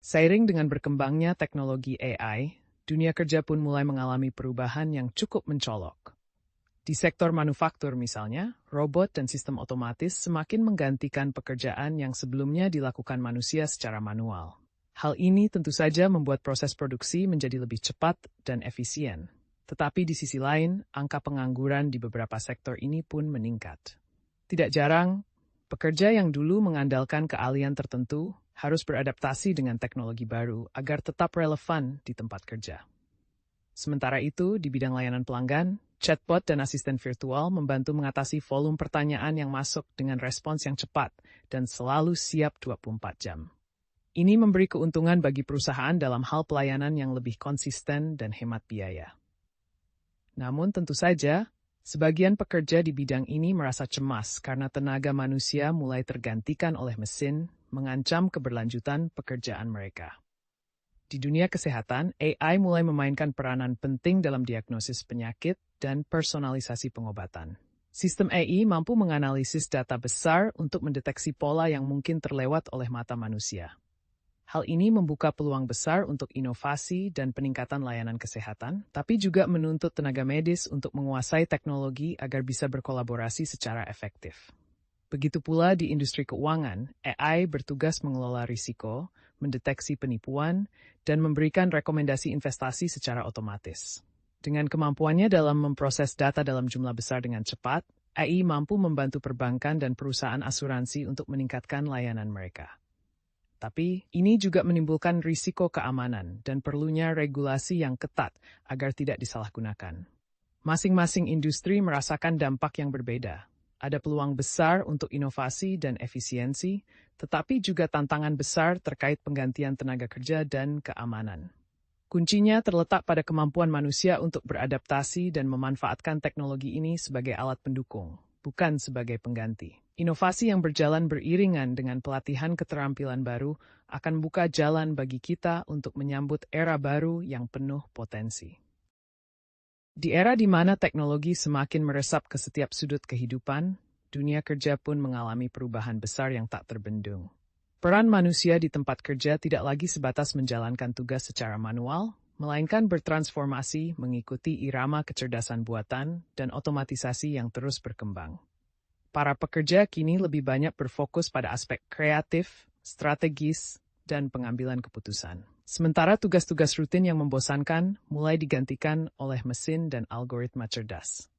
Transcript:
Seiring dengan berkembangnya teknologi AI, dunia kerja pun mulai mengalami perubahan yang cukup mencolok. Di sektor manufaktur misalnya, robot dan sistem otomatis semakin menggantikan pekerjaan yang sebelumnya dilakukan manusia secara manual. Hal ini tentu saja membuat proses produksi menjadi lebih cepat dan efisien. Tetapi di sisi lain, angka pengangguran di beberapa sektor ini pun meningkat. Tidak jarang, pekerja yang dulu mengandalkan keahlian tertentu harus beradaptasi dengan teknologi baru agar tetap relevan di tempat kerja. Sementara itu, di bidang layanan pelanggan, chatbot dan asisten virtual membantu mengatasi volume pertanyaan yang masuk dengan respons yang cepat dan selalu siap 24 jam. Ini memberi keuntungan bagi perusahaan dalam hal pelayanan yang lebih konsisten dan hemat biaya. Namun tentu saja, sebagian pekerja di bidang ini merasa cemas karena tenaga manusia mulai tergantikan oleh mesin, mengancam keberlanjutan pekerjaan mereka. Di dunia kesehatan, AI mulai memainkan peranan penting dalam diagnosis penyakit dan personalisasi pengobatan. Sistem AI mampu menganalisis data besar untuk mendeteksi pola yang mungkin terlewat oleh mata manusia. Hal ini membuka peluang besar untuk inovasi dan peningkatan layanan kesehatan, tapi juga menuntut tenaga medis untuk menguasai teknologi agar bisa berkolaborasi secara efektif. Begitu pula di industri keuangan, AI bertugas mengelola risiko, mendeteksi penipuan, dan memberikan rekomendasi investasi secara otomatis. Dengan kemampuannya dalam memproses data dalam jumlah besar dengan cepat, AI mampu membantu perbankan dan perusahaan asuransi untuk meningkatkan layanan mereka. Tapi, ini juga menimbulkan risiko keamanan dan perlunya regulasi yang ketat agar tidak disalahgunakan. Masing-masing industri merasakan dampak yang berbeda. Ada peluang besar untuk inovasi dan efisiensi, tetapi juga tantangan besar terkait penggantian tenaga kerja dan keamanan. Kuncinya terletak pada kemampuan manusia untuk beradaptasi dan memanfaatkan teknologi ini sebagai alat pendukung, bukan sebagai pengganti. Inovasi yang berjalan beriringan dengan pelatihan keterampilan baru akan buka jalan bagi kita untuk menyambut era baru yang penuh potensi. Di era di mana teknologi semakin meresap ke setiap sudut kehidupan, dunia kerja pun mengalami perubahan besar yang tak terbendung. Peran manusia di tempat kerja tidak lagi sebatas menjalankan tugas secara manual, melainkan bertransformasi mengikuti irama kecerdasan buatan dan otomatisasi yang terus berkembang. Para pekerja kini lebih banyak berfokus pada aspek kreatif, strategis, dan pengambilan keputusan. Sementara tugas-tugas rutin yang membosankan mulai digantikan oleh mesin dan algoritma cerdas.